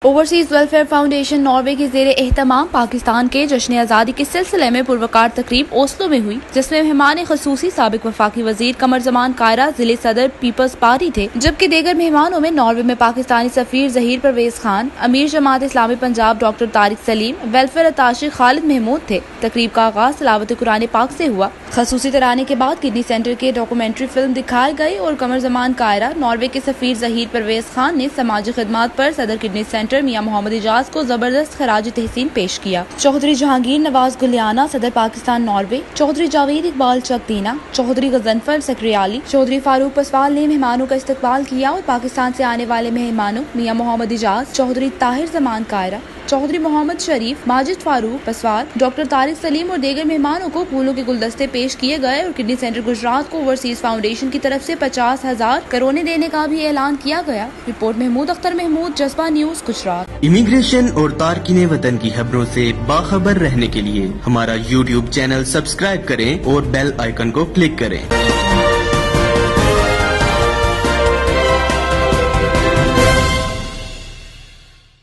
Overseas welfare foundation Norway کے زیر اہتمام پاکستان کے جشن آزادی کے سلسلے میں پروقار تقریب اوسلو میں ہوئی، جس میں مہمان خصوصی سابق وفاقی وزیر قمر زمان کائرہ ضلع صدر پیپلز پارٹی تھے، جبکہ دیگر مہمانوں میں ناروے میں پاکستانی سفیر ظہیر پرویز خان، امیر جماعت اسلامی پنجاب ڈاکٹر طارق سلیم، ویلفیئر اتاشی خالد محمود تھے۔ تقریب کا آغاز تلاوت قرآن پاک سے ہوا۔ خصوصی ترانے کے بعد کڈنی سینٹر کے ڈاکومنٹری فلم دکھائے گئے اور قمر زمان کائرہ، ناروے کے سفیر ظہیر پرویز خان نے سماجی خدمات پر صدر کڈنی سینٹر میاں محمد اجاز کو زبردست خراج تحسین پیش کیا۔ چودھری جہانگیر نواز گلیانہ، صدر پاکستان ناروے، چودھری جاوید اقبال چک دینا، چودھری غضنفر سکریالی، چودھری فاروق پسوال نے مہمانوں کا استقبال کیا اور پاکستان سے آنے والے مہمانوں میاں محمد اجاز، چودھری طاہر زمان کائرہ، چودھری محمد شریف، ماجد فاروق پسوال، ڈاکٹر طارق سلیم اور دیگر مہمانوں کو پھولوں کے گلدستے پیش کیے گئے اور کڈنی سینٹر گجرات کو اوورسیز فاؤنڈیشن کی طرف سے 50,000 کروڑیں دینے کا بھی اعلان کیا گیا۔ رپورٹ محمود اختر محمود، جذبہ نیوز، گجرات۔ امیگریشن اور تارکین وطن کی خبروں سے باخبر رہنے کے لیے ہمارا YouTube چینل سبسکرائب کریں اور بیل آئیکن کو کلک کریں۔